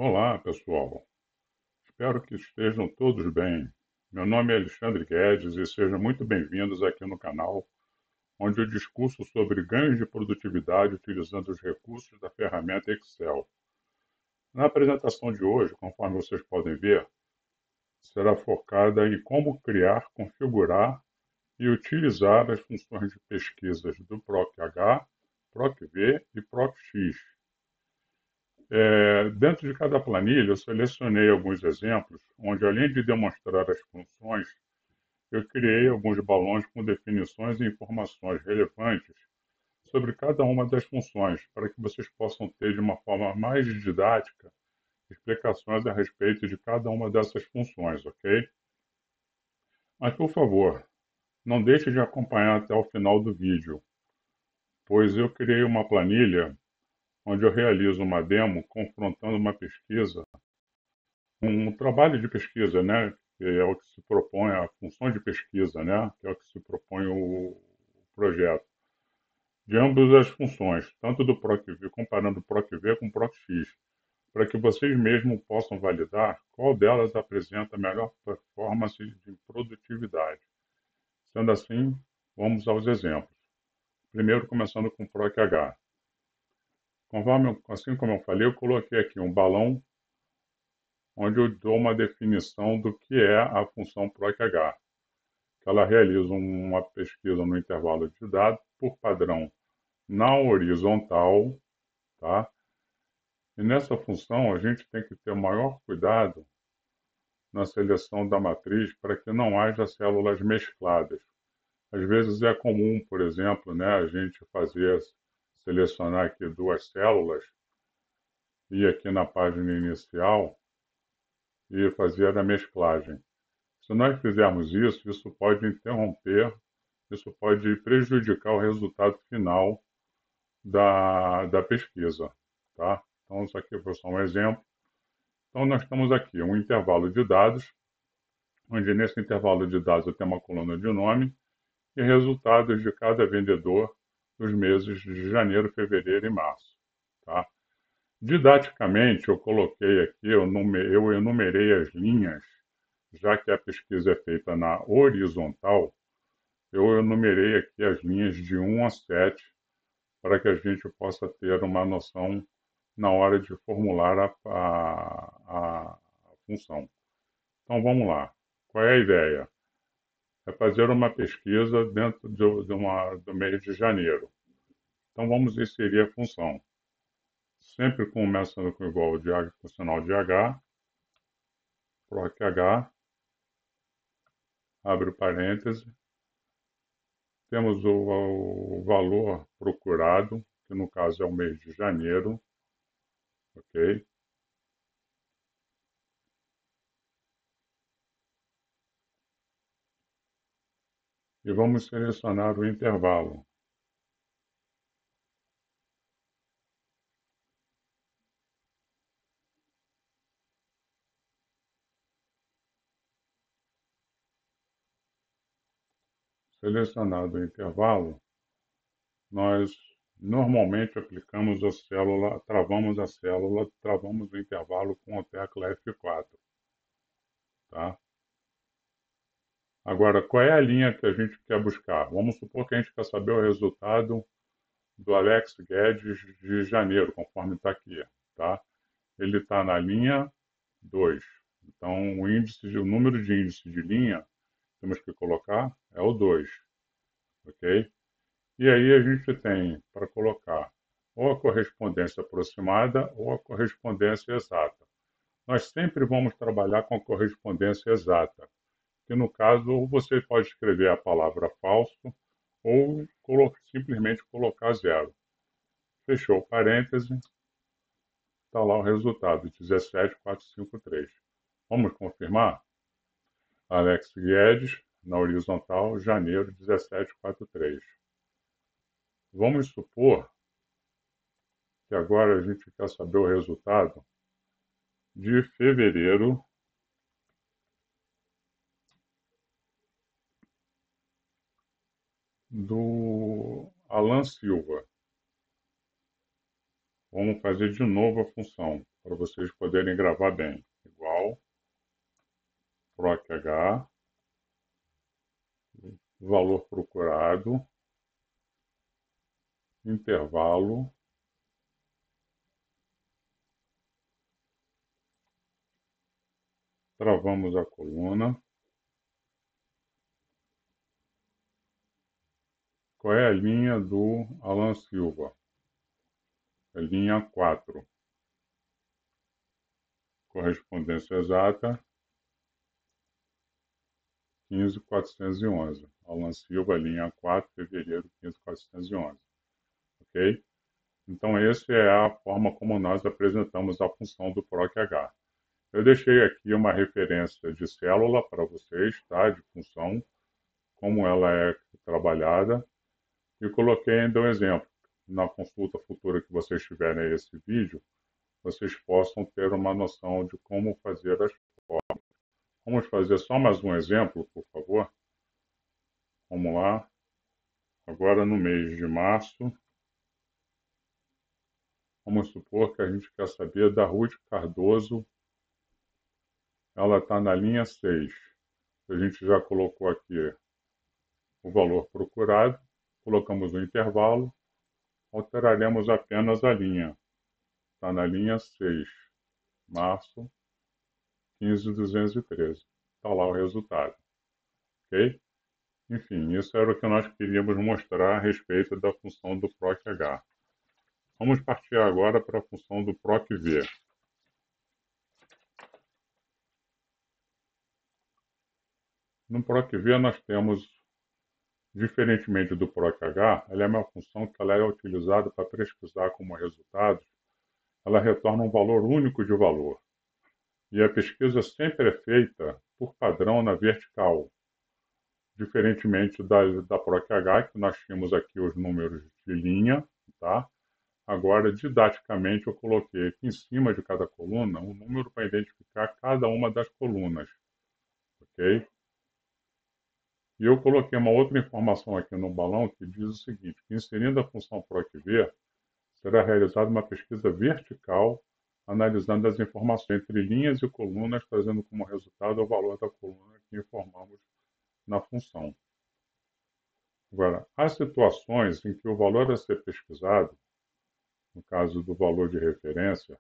Olá, pessoal. Espero que estejam todos bem. Meu nome é Alexandre Guedes e sejam muito bem-vindos aqui no canal, onde eu discusso sobre ganhos de produtividade utilizando os recursos da ferramenta Excel. Na apresentação de hoje, conforme vocês podem ver, será focada em como criar, configurar e utilizar as funções de pesquisas do PROC-H, PROC-V e PROC-X. Dentro de cada planilha, eu selecionei alguns exemplos, onde além de demonstrar as funções, eu criei alguns balões com definições e informações relevantes sobre cada uma das funções, para que vocês possam ter de uma forma mais didática explicações a respeito de cada uma dessas funções, ok? Mas, por favor, não deixe de acompanhar até o final do vídeo, pois eu criei uma planilha onde eu realizo uma demo confrontando uma pesquisa, um trabalho de pesquisa, né? Que é o que se propõe, a função de pesquisa, né? Que é o que se propõe o projeto. De ambas as funções, tanto do PROC-V, comparando o PROC-V com o PROC-X, para que vocês mesmos possam validar qual delas apresenta a melhor performance de produtividade. Sendo assim, vamos aos exemplos. Primeiro, começando com o PROC-H. Assim como eu falei, eu coloquei aqui um balão onde eu dou uma definição do que é a função PROC-H. Ela realiza uma pesquisa no intervalo de dados, por padrão, na horizontal, tá? E nessa função a gente tem que ter o maior cuidado na seleção da matriz para que não haja células mescladas. Às vezes é comum, por exemplo, né, a gente selecionar aqui duas células e aqui na página inicial e fazer a mesclagem. Se nós fizermos isso, isso pode interromper, isso pode prejudicar o resultado final da pesquisa, tá? Então, isso aqui foi só um exemplo. Então, nós temos aqui um intervalo de dados, onde nesse intervalo de dados eu tenho uma coluna de nome e resultados de cada vendedor dos meses de janeiro, fevereiro e março, tá? Didaticamente, eu coloquei aqui, eu enumerei as linhas, já que a pesquisa é feita na horizontal, eu enumerei aqui as linhas de 1 a 7 para que a gente possa ter uma noção na hora de formular a função. Então vamos lá. Qual é a ideia? É fazer uma pesquisa dentro do mês de janeiro. Então vamos inserir a função. Sempre começando com igual com o sinal de H, PROC-H, abre o parêntese, temos o valor procurado, que no caso é o mês de janeiro, ok? E vamos selecionar o intervalo. Selecionado o intervalo, nós normalmente aplicamos a célula, travamos o intervalo com a tecla F4, tá? Agora, qual é a linha que a gente quer buscar? Vamos supor que a gente quer saber o resultado do Alex Guedes de janeiro, conforme está aqui, tá? Ele está na linha 2. Então, o número de índice de linha, temos que colocar, é o 2, ok? E aí a gente tem para colocar ou a correspondência aproximada ou a correspondência exata. Nós sempre vamos trabalhar com a correspondência exata, que no caso ou você pode escrever a palavra falso ou simplesmente colocar zero. Fechou o parêntese, está lá o resultado, 17.453. Vamos confirmar? Alex Guedes, na horizontal, janeiro, 17.43. Vamos supor que agora a gente quer saber o resultado de fevereiro do Alan Silva. Vamos fazer de novo a função. para vocês poderem gravar bem. Igual PROC-H, valor procurado, intervalo, travamos a coluna. Qual é a linha do Alan Silva? É linha 4. Correspondência exata, 15.411. Alan Silva, linha 4, fevereiro, 15.411. Ok? Então, essa é a forma como nós apresentamos a função do PROC-H. Eu deixei aqui uma referência de célula para vocês, tá? De função, como ela é trabalhada, e coloquei ainda um exemplo. Na consulta futura que vocês tiverem a esse vídeo, vocês possam ter uma noção de como fazer as formas. Vamos fazer só mais um exemplo, por favor? Vamos lá. Agora, no mês de março, vamos supor que a gente quer saber da Ruth Cardoso. Ela está na linha 6. A gente já colocou aqui o valor procurado, colocamos o intervalo, alteraremos apenas a linha. Está na linha 6, março, 15.213. Está lá o resultado. Ok? Enfim, isso era o que nós queríamos mostrar a respeito da função do PROC-H. Vamos partir agora para a função do PROC-V. No PROC-V nós temos, diferentemente do PROC-H, ela é uma função que ela é utilizada para pesquisar como resultados, ela retorna um valor único de valor. E a pesquisa sempre é feita por padrão na vertical, diferentemente da PROC-H, que nós tínhamos aqui os números de linha, tá? Agora, didaticamente, eu coloquei aqui em cima de cada coluna um número para identificar cada uma das colunas, ok? E eu coloquei uma outra informação aqui no balão que diz o seguinte, que inserindo a função PROC-V, será realizada uma pesquisa vertical, analisando as informações entre linhas e colunas, trazendo como resultado o valor da coluna que informamos na função. Agora, há situações em que o valor a ser pesquisado, no caso do valor de referência,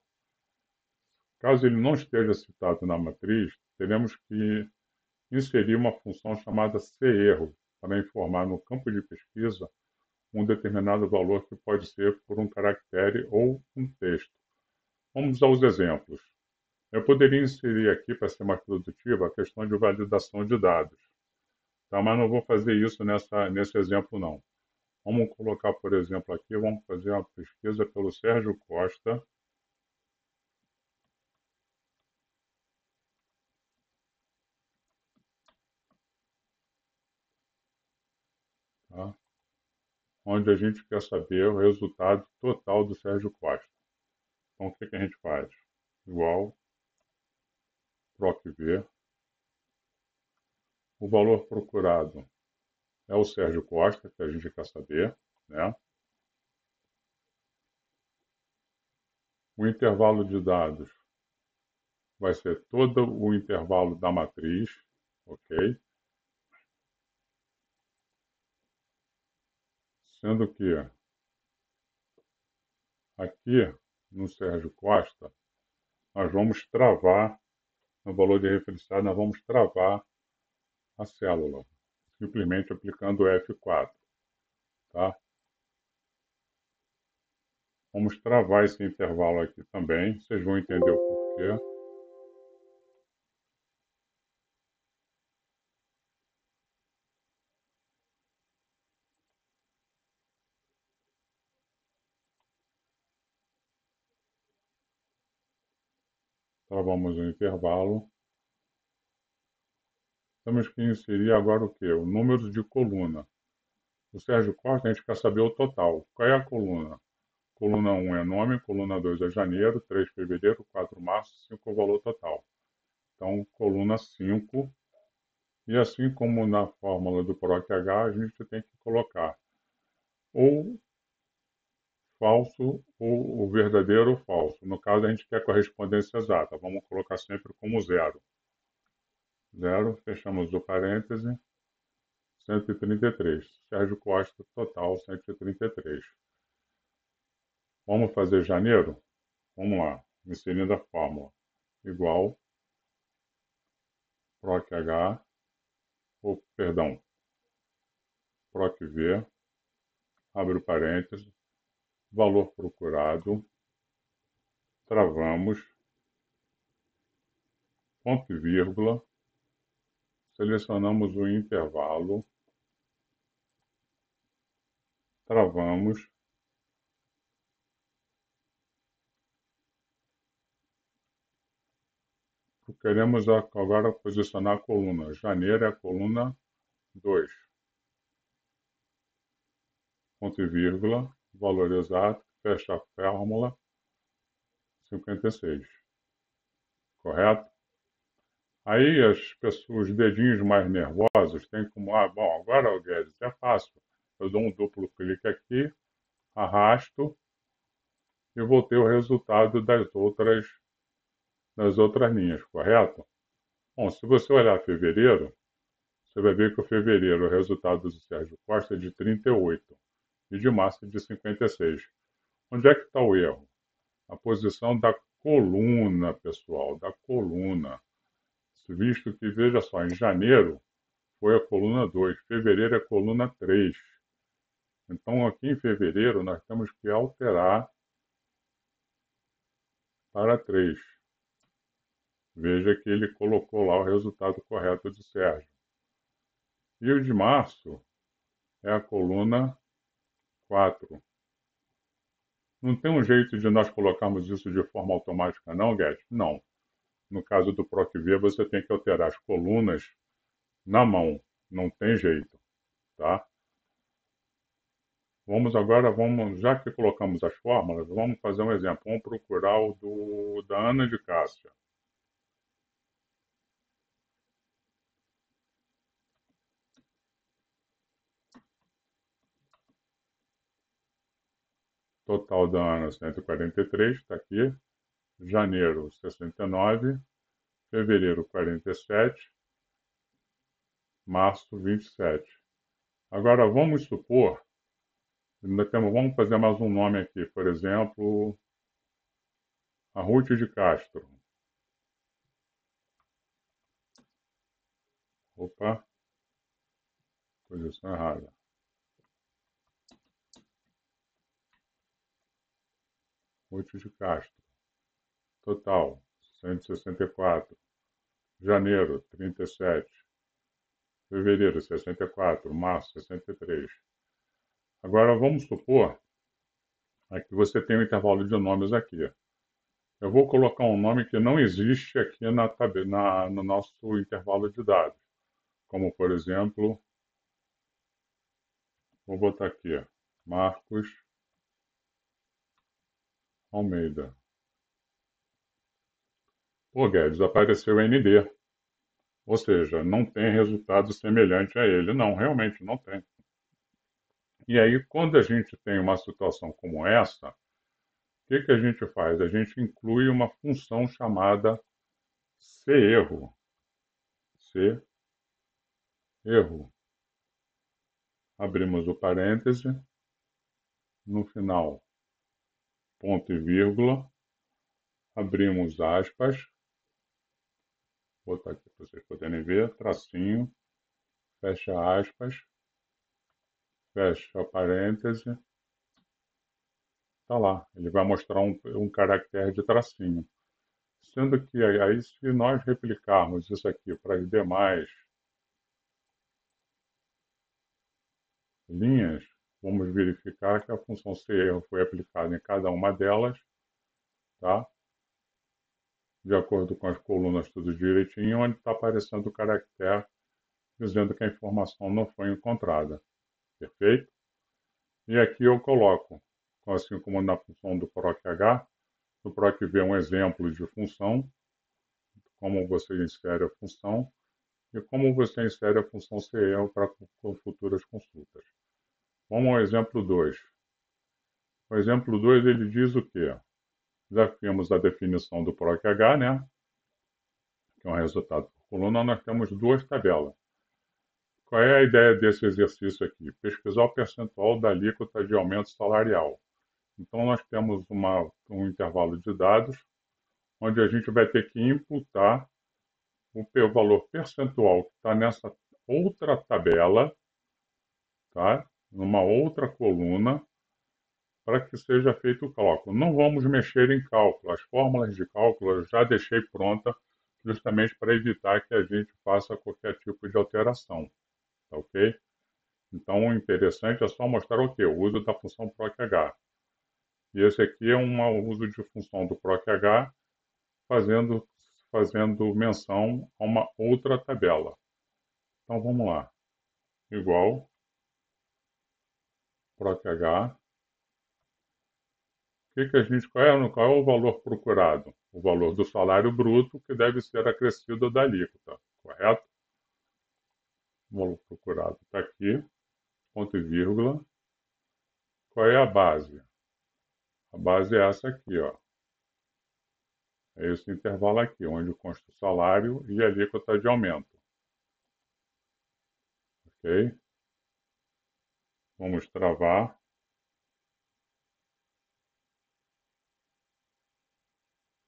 caso ele não esteja citado na matriz, teremos que inserir uma função chamada cerro, para informar no campo de pesquisa um determinado valor que pode ser por um caractere ou um texto. Vamos aos exemplos. Eu poderia inserir aqui, para ser mais produtiva, a questão de validação de dados. Tá? Mas não vou fazer isso nesse exemplo, não. Vamos colocar, por exemplo, aqui, vamos fazer uma pesquisa pelo Sérgio Costa. Tá? Onde a gente quer saber o resultado total do Sérgio Costa. Então, o que a gente faz? Igual PROC-V. O valor procurado é o Sérgio Costa, que a gente quer saber, né? O intervalo de dados vai ser todo o intervalo da matriz, ok? Sendo que aqui no Sérgio Costa, nós vamos travar, no valor de referenciado, nós vamos travar a célula, simplesmente aplicando o F4, tá? Vamos travar esse intervalo aqui também, vocês vão entender o porquê. Travamos o intervalo. Temos que inserir agora o quê? O número de coluna. O Sérgio Costa, a gente quer saber o total. Qual é a coluna? Coluna 1 é nome, coluna 2 é janeiro, 3 fevereiro, 4 março, 5 é o valor total. Então, coluna 5. E assim como na fórmula do PROC-H, a gente tem que colocar ou falso ou o verdadeiro ou falso. No caso, a gente quer correspondência exata. Vamos colocar sempre como zero. Zero, fechamos o parêntese, 133. Sérgio Costa, total, 133. Vamos fazer janeiro? Vamos lá, inserindo a fórmula. Igual PROC-H, ou, perdão, PROC-V, abre o parêntese, valor procurado, travamos, ponto e vírgula, selecionamos o intervalo, travamos, queremos agora posicionar a coluna. Janeiro é a coluna 2. Ponto e vírgula, valor exato, fecha a fórmula, 56. Correto? Aí os dedinhos mais nervosos têm como, bom, agora, Guedes, é fácil. Eu dou um duplo clique aqui, arrasto e vou ter o resultado das outras linhas, correto? Bom, se você olhar fevereiro, você vai ver que o fevereiro, o resultado do Sérgio Costa é de 38 e de março é de 56. Onde é que está o erro? A posição da coluna, pessoal, da coluna. Visto que, veja só, em janeiro foi a coluna 2, fevereiro é a coluna 3. Então, aqui em fevereiro, nós temos que alterar para 3. Veja que ele colocou lá o resultado correto de Sérgio. E o de março é a coluna 4. Não tem um jeito de nós colocarmos isso de forma automática, não, Guedes? Não. No caso do PROC-V, você tem que alterar as colunas na mão. Não tem jeito, tá? Já que colocamos as fórmulas, vamos fazer um exemplo. Vamos procurar o da Ana de Cássia. Total da Ana, 143, está aqui. Janeiro, 69. Fevereiro, 47. Março, 27. Agora, vamos supor, vamos fazer mais um nome aqui. Por exemplo, a Ruth de Castro. Opa, posição errada. Ruth de Castro. Total, 164. Janeiro, 37. Fevereiro, 64. Março, 63. Agora, vamos supor que você tem um intervalo de nomes aqui. Eu vou colocar um nome que não existe aqui no nosso intervalo de dados. Como, por exemplo, vou botar aqui, Marcos Almeida. Pô, Guedes, apareceu ND. Ou seja, não tem resultado semelhante a ele. Não, realmente não tem. E aí, quando a gente tem uma situação como essa, o que a gente faz? A gente inclui uma função chamada cerro. Cerro. Abrimos o parêntese, no final, ponto e vírgula, abrimos aspas, vou botar aqui para vocês poderem ver, tracinho, fecha aspas, fecha parêntese, tá lá, ele vai mostrar um caractere de tracinho. Sendo que aí, se nós replicarmos isso aqui para as demais linhas, vamos verificar que a função cerro foi aplicada em cada uma delas, tá? De acordo com as colunas tudo direitinho, onde está aparecendo o caractere dizendo que a informação não foi encontrada. Perfeito? E aqui eu coloco, assim como na função do PROC-H, no PROC-V é um exemplo de função, como você insere a função e como você insere a função CL para futuras consultas. Vamos ao exemplo 2. O exemplo 2 ele diz o quê? Desafiamos a definição do PROC-H, né? Que é um resultado por coluna, nós temos duas tabelas. Qual é a ideia desse exercício aqui? Pesquisar o percentual da alíquota de aumento salarial. Então, nós temos um intervalo de dados, onde a gente vai ter que imputar o valor percentual que está nessa outra tabela, tá? Numa outra coluna, para que seja feito o cálculo. Não vamos mexer em cálculo. As fórmulas de cálculo eu já deixei pronta, justamente para evitar que a gente faça qualquer tipo de alteração. Tá ok? Então, o interessante é só mostrar o quê? O uso da função PROC-H. E esse aqui é um uso de função do PROC-H fazendo menção a uma outra tabela. Então, vamos lá. Igual PROC-H. Qual é o valor procurado? O valor do salário bruto que deve ser acrescido da alíquota, correto? O valor procurado está aqui, ponto e vírgula. Qual é a base? A base é essa aqui, ó. É esse intervalo aqui, onde consta o salário e a alíquota de aumento. Ok? Vamos travar.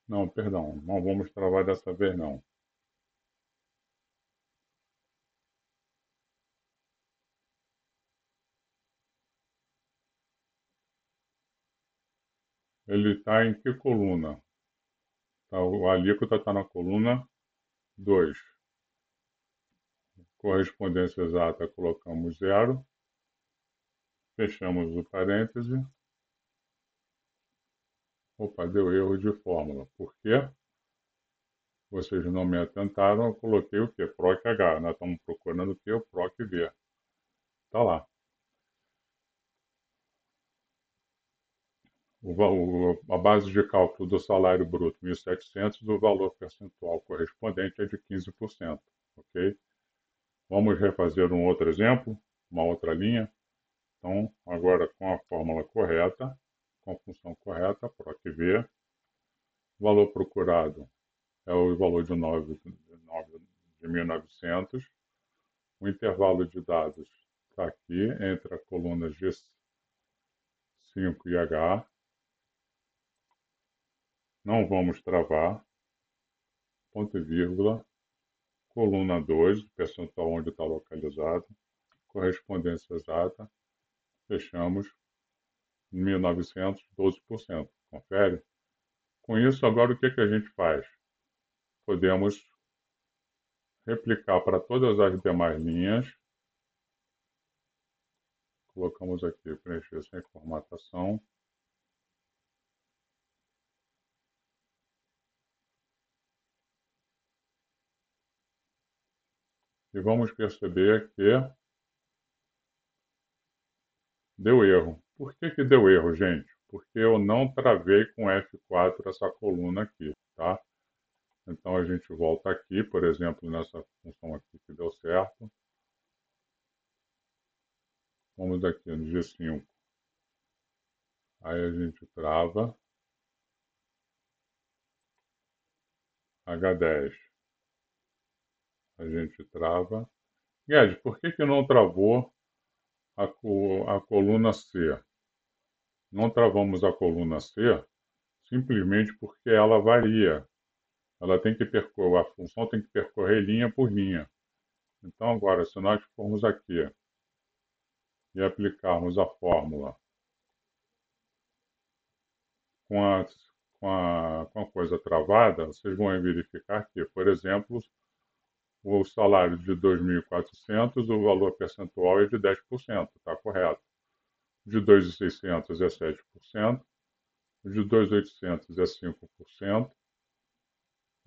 Não, perdão, não vamos travar dessa vez não. Ele está em que coluna? Tá, a alíquota está na coluna 2. Correspondência exata, colocamos zero. Fechamos o parêntese. Opa, deu erro de fórmula. Por quê? Vocês não me atentaram, eu coloquei o quê? PROC-H. Nós estamos procurando o quê? O PROC-V. Está lá. A base de cálculo do salário bruto 1.700, o valor percentual correspondente é de 15%. Ok? Vamos refazer um outro exemplo, uma outra linha. Então, agora com a fórmula correta, com a função correta, PROC-V, o valor procurado é o valor de 1.900. O intervalo de dados está aqui entre a coluna G5 e H. Não vamos travar, ponto e vírgula, coluna 2, percentual onde está localizado, correspondência exata, fechamos 1.900, 12%. Confere? Com isso, agora o que a gente faz? Podemos replicar para todas as demais linhas. Colocamos aqui, preencher sem formatação. E vamos perceber que deu erro. Por que deu erro, gente? Porque eu não travei com F4 essa coluna aqui, tá? Então a gente volta aqui, por exemplo, nessa função aqui que deu certo. Vamos aqui no G5. Aí a gente trava. H10. A gente trava. Guedes, por que não travou a coluna C? Não travamos a coluna C simplesmente porque ela varia. Ela tem que percorrer, a função tem que percorrer linha por linha. Então, agora, se nós formos aqui e aplicarmos a fórmula com a coisa travada, vocês vão verificar que, por exemplo, o salário de 2.400, o valor percentual é de 10%, está correto. De 2.600 é 7%, o de 2.800 é 5%,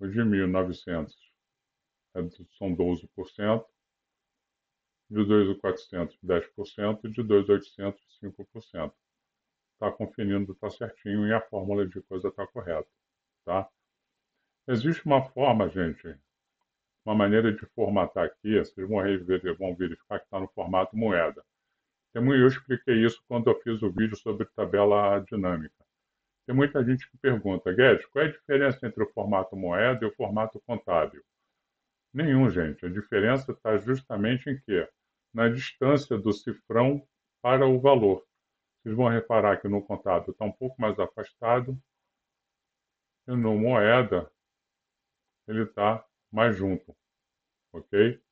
o de 1.900 são 12%, de 2.400 10%, de 2.800 5%. Está conferindo, está certinho e a fórmula de coisa está correta. Tá? Existe uma forma, gente, uma maneira de formatar aqui, vocês vão verificar que está no formato moeda. Eu expliquei isso quando eu fiz o vídeo sobre tabela dinâmica. Tem muita gente que pergunta, Guedes, qual é a diferença entre o formato moeda e o formato contábil? Nenhum, gente. A diferença está justamente em quê? Na distância do cifrão para o valor. Vocês vão reparar que no contábil está um pouco mais afastado e no moeda ele está mais junto, ok?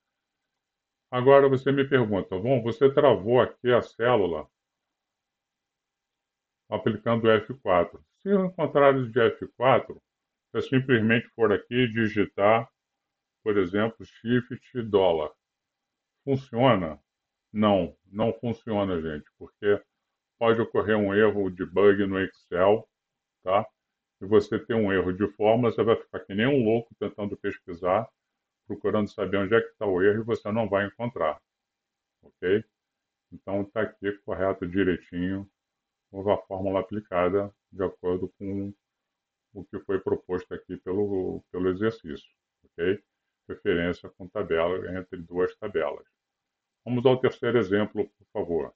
Agora você me pergunta, bom, você travou aqui a célula aplicando o F4. Se eu encontrar de F4, se eu simplesmente for aqui e digitar, por exemplo, Shift dólar, funciona? Não, não funciona, gente, porque pode ocorrer um erro de bug no Excel, tá? Se você tem um erro de fórmula, você vai ficar que nem um louco tentando pesquisar, procurando saber onde é que está o erro e você não vai encontrar, ok? Então está aqui correto, direitinho, houve a fórmula aplicada de acordo com o que foi proposto aqui pelo exercício, ok? Referência com tabela entre duas tabelas. Vamos ao terceiro exemplo, por favor.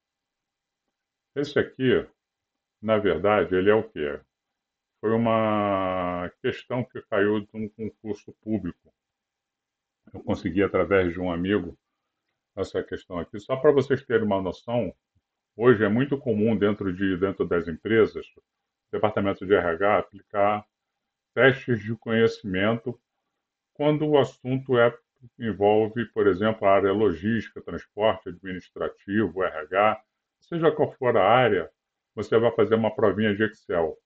Esse aqui, na verdade, ele é o quê? Foi uma questão que caiu de um concurso público. Eu consegui, através de um amigo, essa questão aqui. Só para vocês terem uma noção, hoje é muito comum dentro das empresas, departamento de RH, aplicar testes de conhecimento quando o assunto envolve, por exemplo, a área logística, transporte, administrativo, RH, seja qual for a área, você vai fazer uma provinha de Excel.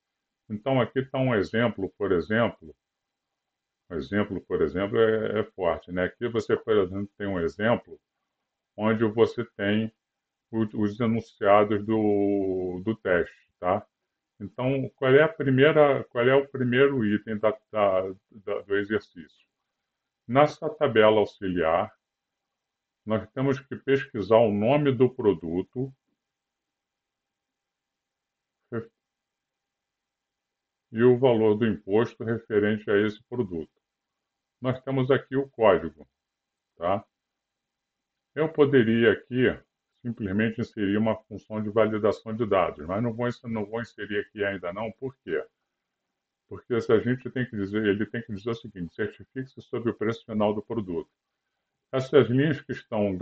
Então, aqui está um exemplo, por exemplo, é forte, né? Aqui você, por exemplo, tem um exemplo onde você tem os enunciados do teste, tá? Então, qual é o primeiro item do exercício? Nessa tabela auxiliar, nós temos que pesquisar o nome do produto e o valor do imposto referente a esse produto. Nós temos aqui o código, tá? Eu poderia aqui simplesmente inserir uma função de validação de dados, mas não vou inserir aqui ainda não, por quê? Porque se a gente tem que dizer, ele tem que dizer o seguinte, certifique-se sobre o preço final do produto. Essas linhas que estão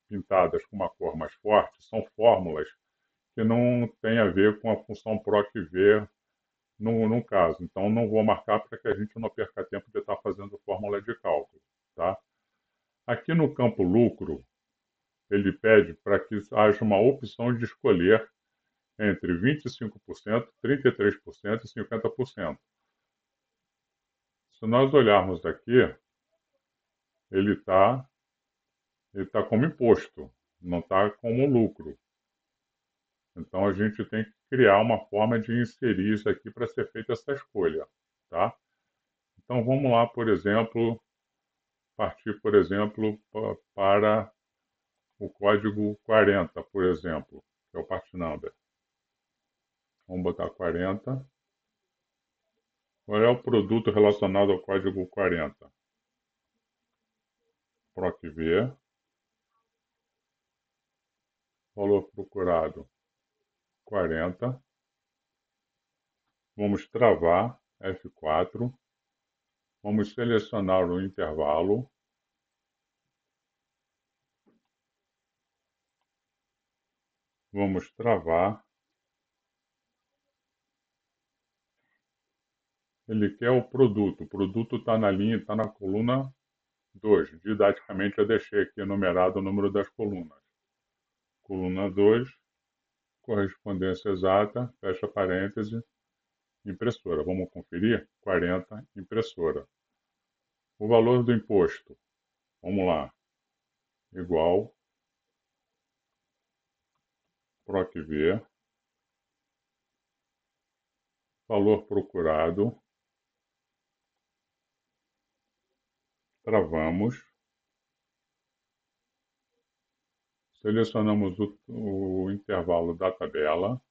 pintadas com uma cor mais forte são fórmulas que não têm a ver com a função PROC-V no caso. Então, não vou marcar para que a gente não perca tempo de estar fazendo fórmula de cálculo, tá? Aqui no campo lucro, ele pede para que haja uma opção de escolher entre 25%, 33% e 50%. Se nós olharmos aqui, ele está como imposto, não está como lucro. Então a gente tem que criar uma forma de inserir isso aqui para ser feita essa escolha, tá? Então vamos lá, por exemplo, partir, por exemplo, para o código 40, por exemplo, que é o part number. Vamos botar 40. Qual é o produto relacionado ao código 40? PROC-V, valor procurado 40. Vamos travar F4. Vamos selecionar o intervalo. Vamos travar. Ele quer o produto. O produto está na linha, está na coluna 2. Didaticamente eu deixei aqui enumerado o número das colunas. Coluna 2, correspondência exata, fecha parêntese, impressora. Vamos conferir? 40, impressora. O valor do imposto, vamos lá, igual PROC-V, valor procurado, travamos, selecionamos o intervalo da tabela,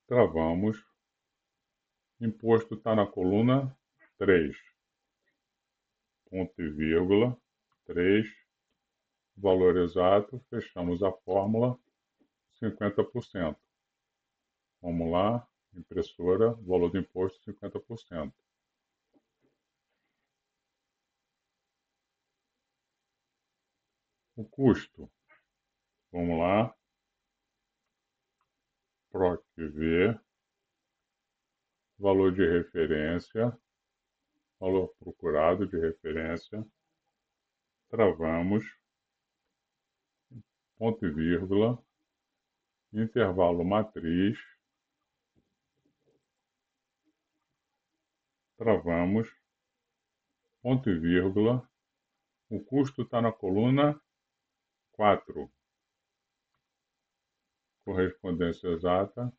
travamos, imposto está na coluna 3, ponto e vírgula, 3, valor exato, fechamos a fórmula, 50%. Vamos lá, impressora, valor do imposto, 50%. O custo, vamos lá, PROC-V, valor de referência, valor procurado de referência, travamos, ponto e vírgula, intervalo matriz, travamos, ponto e vírgula, o custo está na coluna 4, correspondência exata,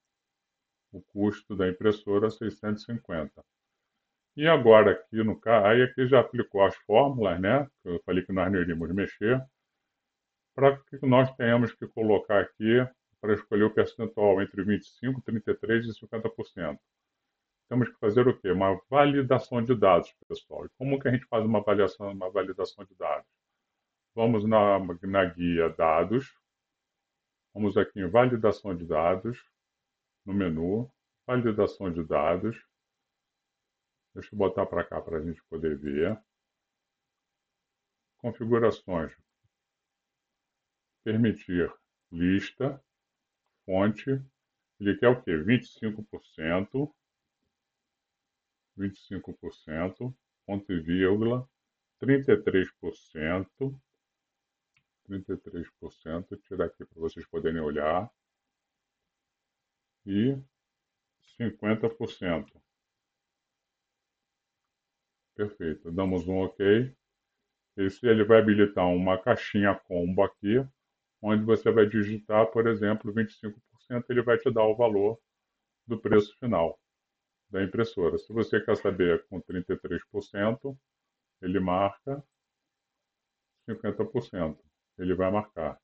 o custo da impressora 650. E agora aqui no caso, aí aqui já aplicou as fórmulas, né? Que eu falei que nós não iríamos mexer, para que nós tenhamos que colocar aqui para escolher o percentual entre 25, 33 e 50%. Temos que fazer o quê? Uma validação de dados, pessoal. E como que a gente faz uma validação de dados? Vamos na guia dados, vamos aqui em validação de dados, no menu, validação de dados. Deixa eu botar para cá para a gente poder ver. Configurações. Permitir lista, fonte. Ele quer o quê? 25%, 25%, ponto e vírgula, 33%, 33%, tirar aqui para vocês poderem olhar, e 50%. Perfeito, damos um OK. Esse ele vai habilitar uma caixinha combo aqui, onde você vai digitar, por exemplo, 25%, ele vai te dar o valor do preço final da impressora. Se você quer saber com 33%, ele marca 50%. Ele vai marcar.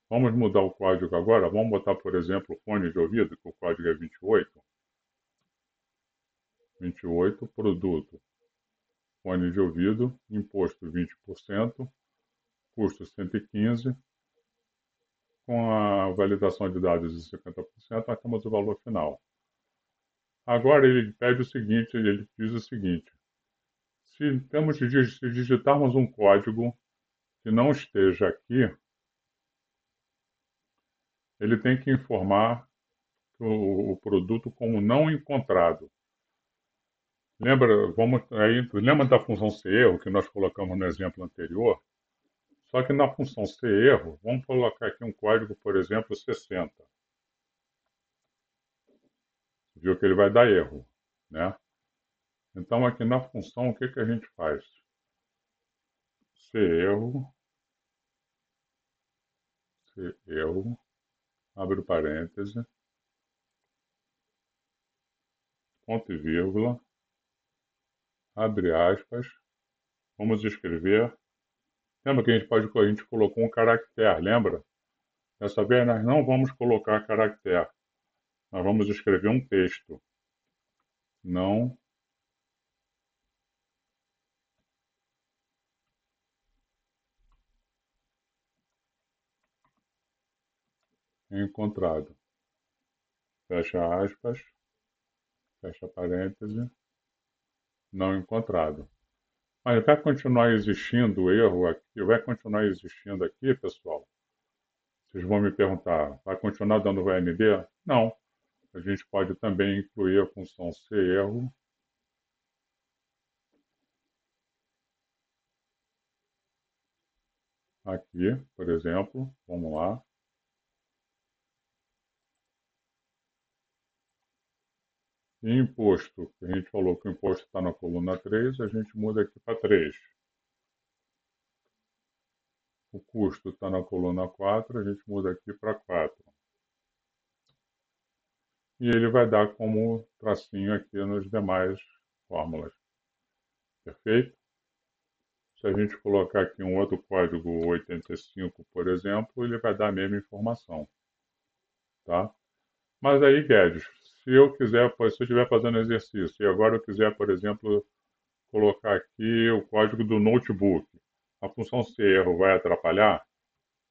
Vamos mudar o código agora? Vamos botar, por exemplo, fone de ouvido, que o código é 28. 28, produto. Fone de ouvido, imposto 20%, custo 115. Com a validação de dados de 50%, nós temos o valor final. Agora ele pede o seguinte, ele diz o seguinte: se digitarmos um código que não esteja aqui, ele tem que informar o produto como não encontrado. Lembra da função ser-erro que nós colocamos no exemplo anterior? Só que na função ser-erro, vamos colocar aqui um código, por exemplo, 60. Viu que ele vai dar erro, né? Então aqui na função, o que a gente faz? Ser-erro, ser-erro, abre o parêntese, ponto e vírgula, abre aspas, vamos escrever. Lembra que a gente colocou um caractere, lembra? Dessa vez nós não vamos colocar caractere, nós vamos escrever um texto. Não encontrado. Fecha aspas, fecha parêntese, não encontrado. Mas vai continuar existindo o erro aqui, vai continuar existindo aqui, pessoal? Vocês vão me perguntar, vai continuar dando VND? Não. A gente pode também incluir a função sererro aqui, por exemplo. Vamos lá. E imposto, a gente falou que o imposto está na coluna 3, a gente muda aqui para 3. O custo está na coluna 4, a gente muda aqui para 4. E ele vai dar como tracinho aqui nas demais fórmulas. Perfeito? Se a gente colocar aqui um outro código 85, por exemplo, ele vai dar a mesma informação. Tá? Mas aí, Guedes, se eu quiser, se eu estiver fazendo exercício e agora eu quiser, por exemplo, colocar aqui o código do notebook, A função se erro vai atrapalhar?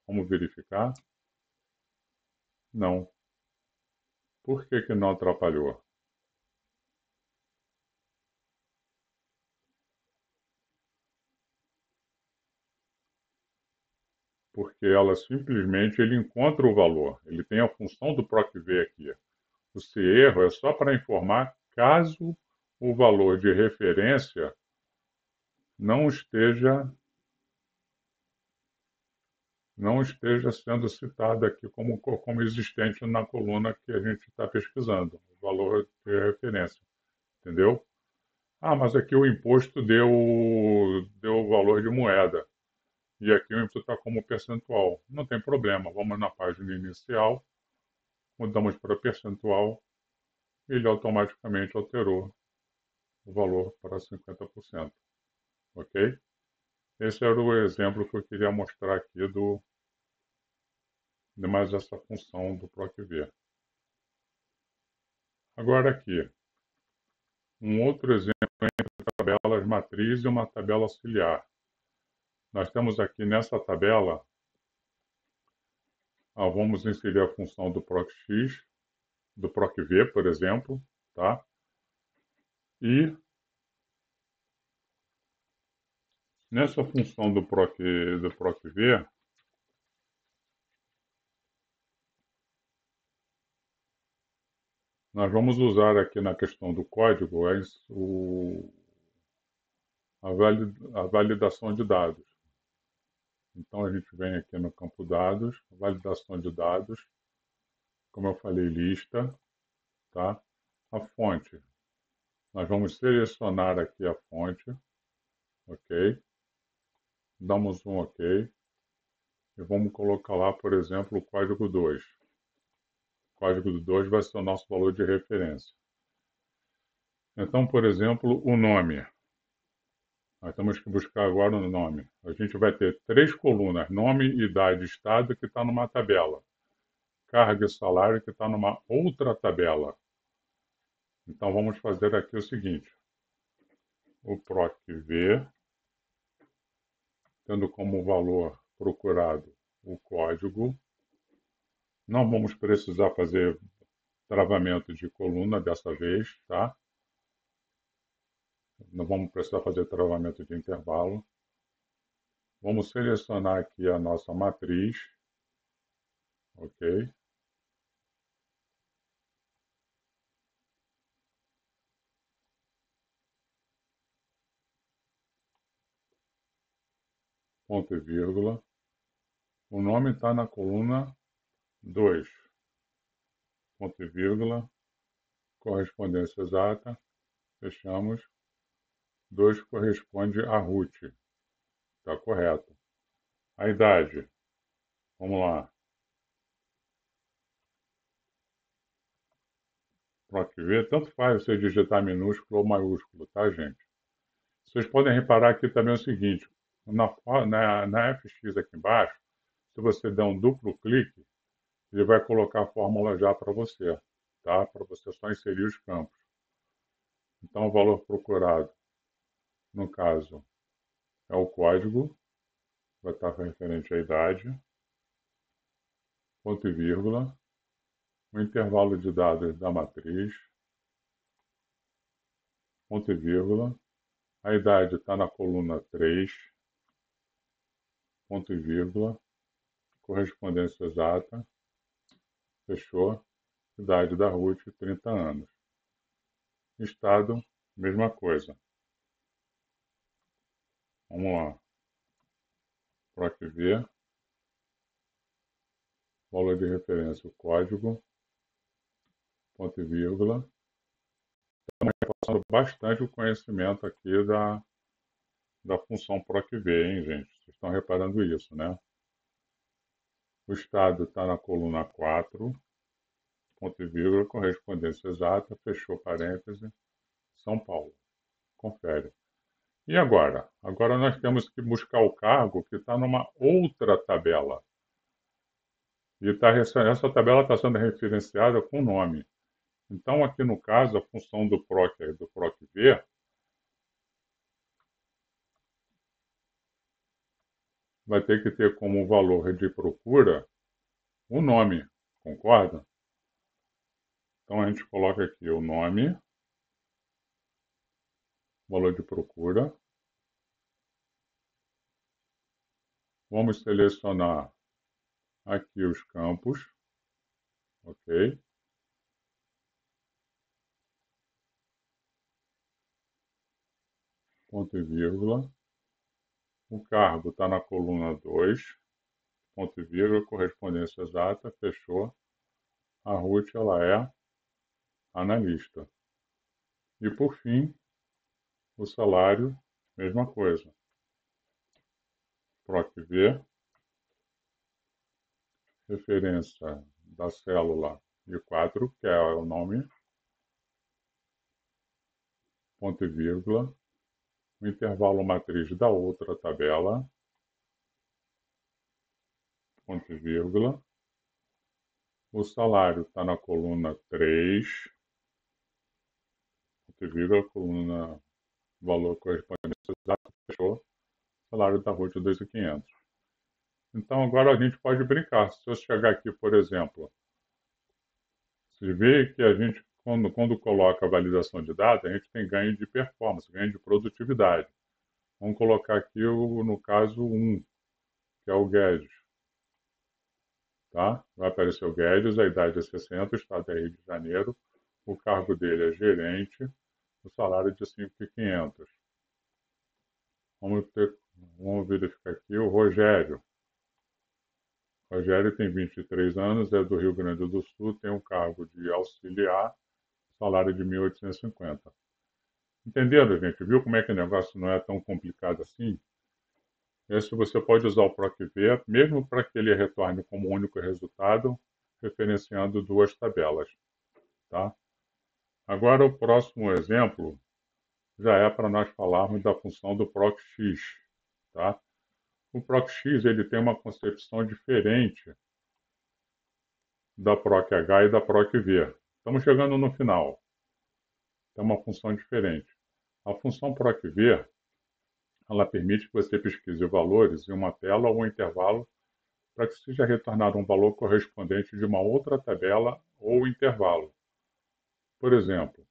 Vamos verificar? Não. Por que que não atrapalhou? Porque ela simplesmente ele encontra o valor. Ele tem a função do PROC-V aqui. O se erro é só para informar caso o valor de referência não esteja sendo citado aqui como existente na coluna que a gente está pesquisando, o valor de referência, entendeu? Ah, mas aqui o imposto deu o valor de moeda, e aqui o imposto está como percentual. Não tem problema, vamos na página inicial, mudamos para percentual, e ele automaticamente alterou o valor para 50%, ok? Esse era o exemplo que eu queria mostrar aqui de mais essa função do PROC-V. Agora aqui, um outro exemplo entre tabelas matriz e uma tabela auxiliar. Nós temos aqui nessa tabela, vamos inserir a função do PROC-X, do PROC-V, por exemplo, tá? E nessa função do PROC-V, nós vamos usar aqui na questão do código a validação de dados. Então a gente vem aqui no campo dados, validação de dados, como eu falei, lista, tá? A fonte. Nós vamos selecionar aqui a fonte, ok? Damos um ok e vamos colocar lá, por exemplo, o código 2. O código do 2 vai ser o nosso valor de referência. Então, por exemplo, o nome. Nós temos que buscar agora o nome. A gente vai ter 3 colunas, nome, idade, estado, que está numa tabela. Carga e salário, que está numa outra tabela. Então, vamos fazer aqui o seguinte. O PROC-V, tendo como valor procurado o código. Não vamos precisar fazer travamento de coluna dessa vez, tá? Não vamos precisar fazer travamento de intervalo. Vamos selecionar aqui a nossa matriz, ok? Ponto e vírgula. O nome está na coluna 2. Ponto e vírgula. Correspondência exata. Fechamos. 2 corresponde a Ruth. Está correto. A idade. Vamos lá. PROC-V, tanto faz você digitar minúsculo ou maiúsculo, tá, gente? Vocês podem reparar aqui também o seguinte, na FX aqui embaixo, se você der um duplo clique, ele vai colocar a fórmula já para você, tá? Para você só inserir os campos. Então, o valor procurado, no caso, é o código, vai estar referente à idade, ponto e vírgula, o intervalo de dados da matriz, ponto e vírgula, a idade está na coluna 3, ponto e vírgula, correspondência exata, fechou, idade da Ruth, 30 anos. Estado, mesma coisa. Vamos lá. PROC-V, valor de referência, o código, ponto e vírgula. Estamos passando bastante o conhecimento aqui da função PROC-V, hein, gente? Vocês estão reparando isso, né? O estado está na coluna 4, ponto e vírgula, correspondência exata, fechou parêntese, São Paulo. Confere. E agora? Agora nós temos que buscar o cargo que está numa outra tabela. E essa tabela está sendo referenciada com nome. Então, aqui no caso, a função do PROC-V, vai ter que ter como valor de procura o nome, concorda? Então a gente coloca aqui o nome, valor de procura. Vamos selecionar aqui os campos, ok? Ponto e vírgula. O cargo está na coluna 2, ponto e vírgula, correspondência exata, fechou. A Ruth, ela é analista. E por fim, o salário, mesma coisa. PROC-V, referência da célula I4, que é o nome, ponto e vírgula, o intervalo matriz da outra tabela, ponto e vírgula, o salário está na coluna 3, ponto e vírgula, coluna valor correspondente exato, fechou, salário da Ruth 2.500. Então agora a gente pode brincar. Se eu chegar aqui, por exemplo, você vê que a gente, quando coloca a validação de dados, a gente tem ganho de performance, ganho de produtividade. Vamos colocar aqui, no caso, 1, que é o Guedes. Tá? Vai aparecer o Guedes, a idade é 60, o estado é Rio de Janeiro, o cargo dele é gerente, o salário é de 5.500. Vamos verificar aqui o Rogério. O Rogério tem 23 anos, é do Rio Grande do Sul, tem um cargo de auxiliar, salário de 1.850. Entenderam, gente? Viu como é que o negócio não é tão complicado assim? Esse você pode usar o PROC-V, mesmo para que ele retorne como único resultado, referenciando duas tabelas. Tá? Agora, o próximo exemplo já é para nós falarmos da função do PROC-X. Tá? O PROC-X ele tem uma concepção diferente da PROC-H e da PROC-V. Estamos chegando no final. É uma função diferente. A função PROC-V ela permite que você pesquise valores em uma tela ou um intervalo para que seja retornado um valor correspondente de uma outra tabela ou intervalo. Por exemplo,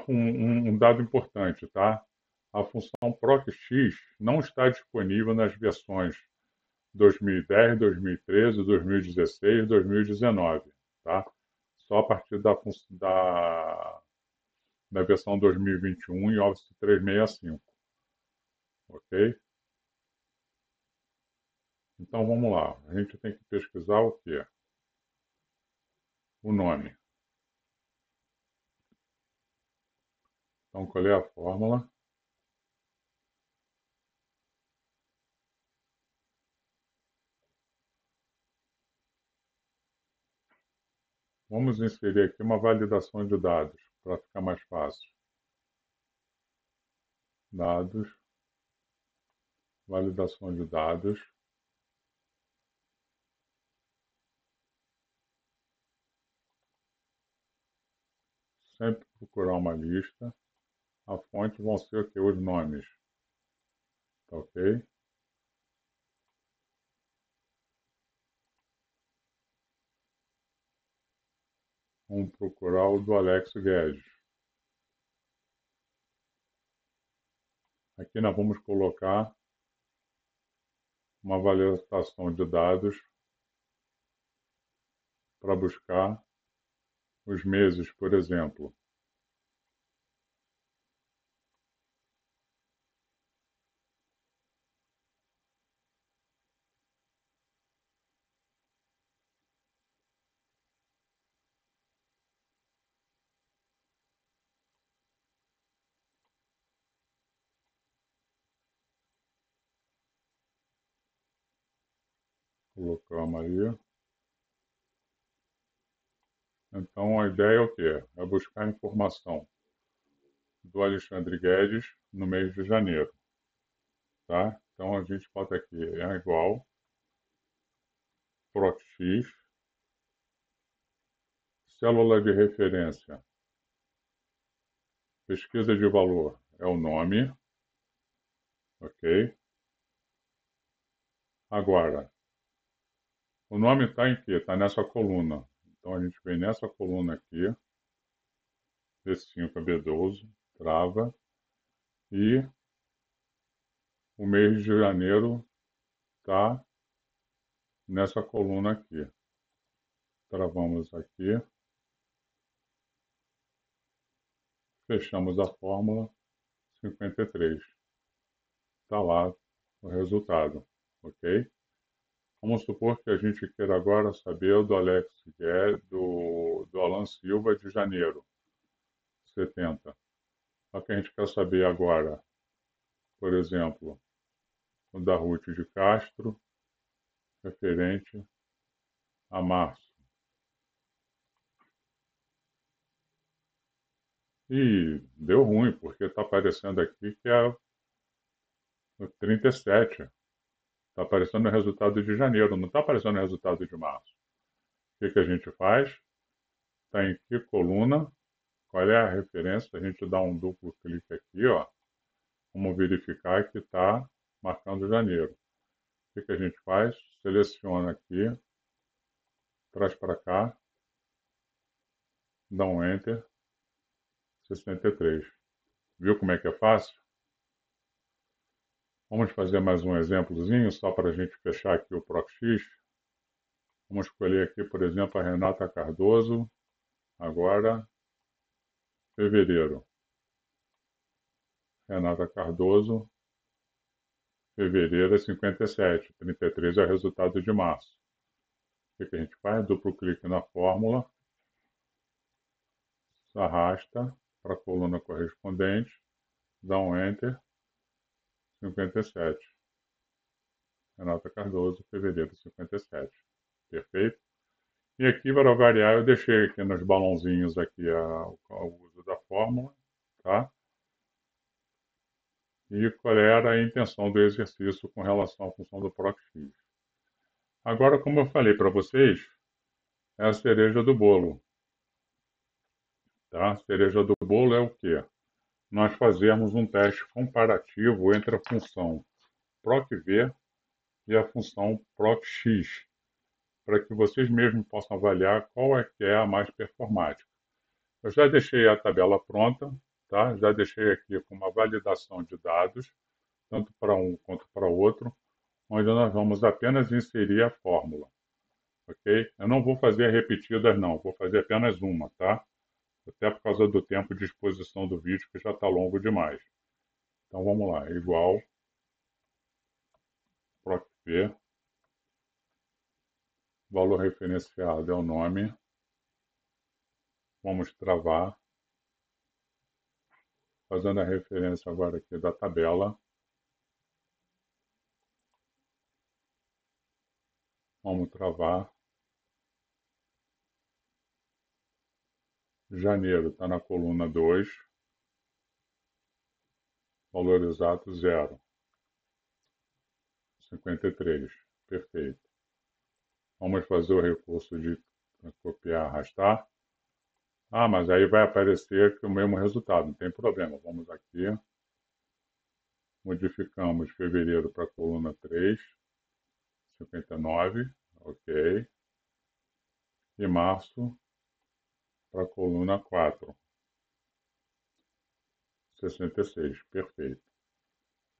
um dado importante, tá? A função PROC-X não está disponível nas versões 2010, 2013, 2016, 2019, tá? Só a partir da versão 2021 em Office 365, ok? Então vamos lá, a gente tem que pesquisar o quê? O nome. Então qual é a fórmula? Vamos inserir aqui uma validação de dados, para ficar mais fácil. Dados, validação de dados. Sempre procurar uma lista. A fonte vão ser aqui os nomes. Tá ok? Vamos procurar o do Alex Guedes. Aqui nós vamos colocar uma validação de dados para buscar os meses, por exemplo. Colocamos aí. Então a ideia é o quê? É buscar informação do Alexandre Guedes no mês de janeiro. Tá? Então a gente bota aqui é igual PROC-X, célula de referência, pesquisa de valor é o nome, ok? Agora, o nome está em quê? Está nessa coluna. Então a gente vem nessa coluna aqui, B5 a B12, trava, e o mês de janeiro está nessa coluna aqui. Travamos aqui, fechamos a fórmula 53. Está lá o resultado, ok? Vamos supor que a gente queira agora saber do Alex Guedes, do Alan Silva de janeiro, 70. Só que a gente quer saber agora, por exemplo, o da Ruth de Castro, referente a março. E deu ruim, porque está aparecendo aqui que é o 37. Está aparecendo o resultado de janeiro, não está aparecendo o resultado de março. O que a gente faz? Está em que coluna? Qual é a referência? A gente dá um duplo clique aqui, ó. Vamos verificar que está marcando janeiro. O que a gente faz? Seleciona aqui, traz para cá, dá um Enter, 63. Viu como é que é fácil? Vamos fazer mais um exemplozinho, só para a gente fechar aqui o PROCX. Vamos escolher aqui, por exemplo, a Renata Cardoso, agora, fevereiro. Renata Cardoso, fevereiro é 57, 33 é o resultado de março. O que a gente faz? Duplo clique na fórmula, arrasta para a coluna correspondente, dá um Enter, 57. Renata Cardoso, fevereiro 57. Perfeito? E aqui, para variar, eu deixei aqui nos balãozinhos aqui o uso da fórmula, tá? E qual era a intenção do exercício com relação à função do PROC-X. Agora, como eu falei para vocês, é a cereja do bolo. Tá? A cereja do bolo é o quê? Nós fazemos um teste comparativo entre a função PROC-V e a função PROC-X, para que vocês mesmos possam avaliar qual é que é a mais performática. Eu já deixei a tabela pronta, tá? Já deixei aqui com uma validação de dados, tanto para um quanto para o outro, onde nós vamos apenas inserir a fórmula, ok? Eu não vou fazer repetidas, não, vou fazer apenas uma, tá? Até por causa do tempo de exposição do vídeo, que já está longo demais. Então vamos lá, igual PROC-V, valor referenciado é o nome, vamos travar, fazendo a referência agora aqui da tabela, vamos travar, janeiro está na coluna 2, valor exato 0, 53, perfeito. Vamos fazer o recurso de copiar, arrastar. Ah, mas aí vai aparecer que o mesmo resultado, não tem problema. Vamos aqui, modificamos fevereiro para a coluna 3, 59, ok. E março para a coluna 4, 66, perfeito.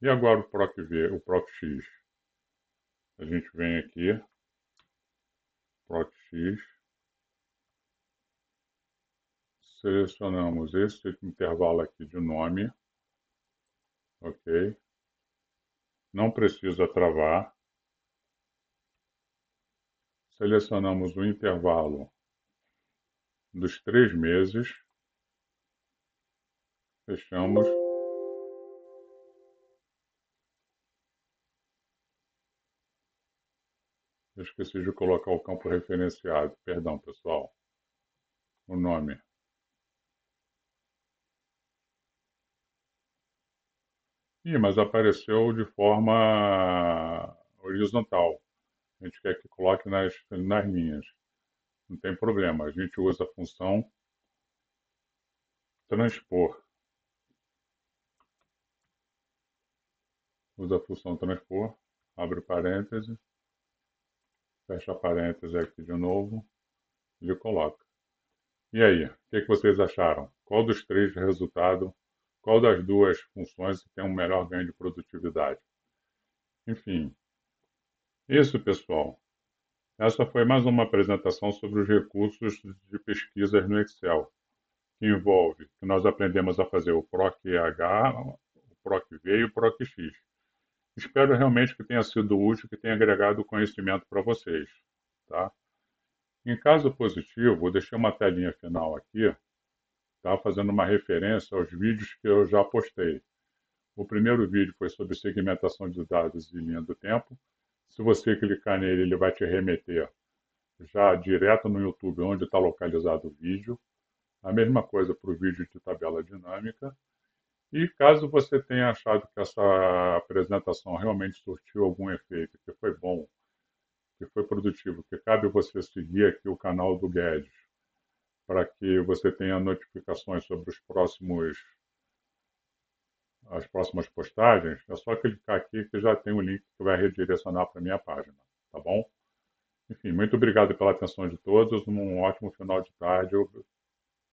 E agora o PROC-V, o PROC-X. A gente vem aqui, PROC-X, selecionamos esse intervalo aqui de nome, ok? Não precisa travar. Selecionamos o intervalo dos 3 meses, fechamos. Eu esqueci de colocar o campo referenciado, perdão pessoal, o nome. Ih, mas apareceu de forma horizontal. A gente quer que coloque nas linhas. Não tem problema, a gente usa a função transpor. Usa a função transpor. abre parênteses, fecha parênteses aqui de novo, e coloca. E aí, o que vocês acharam? Qual dos três resultados, qual das duas funções tem um melhor ganho de produtividade? Enfim, isso, pessoal. Essa foi mais uma apresentação sobre os recursos de pesquisas no Excel, que envolve que nós aprendemos a fazer o PROC-H, o PROC-V e o PROC-X. Espero realmente que tenha sido útil, que tenha agregado conhecimento para vocês. Tá? Em caso positivo, eu deixei uma telinha final aqui, tá? Fazendo uma referência aos vídeos que eu já postei. O primeiro vídeo foi sobre segmentação de dados e linha do tempo. Se você clicar nele, ele vai te remeter já direto no YouTube, onde está localizado o vídeo. A mesma coisa para o vídeo de tabela dinâmica. E caso você tenha achado que essa apresentação realmente surtiu algum efeito, que foi bom, que foi produtivo, que cabe você seguir aqui o canal do Guedes, para que você tenha notificações sobre as próximas postagens, é só clicar aqui que já tem o link que vai redirecionar para a minha página, tá bom? Enfim, muito obrigado pela atenção de todos, um ótimo final de tarde,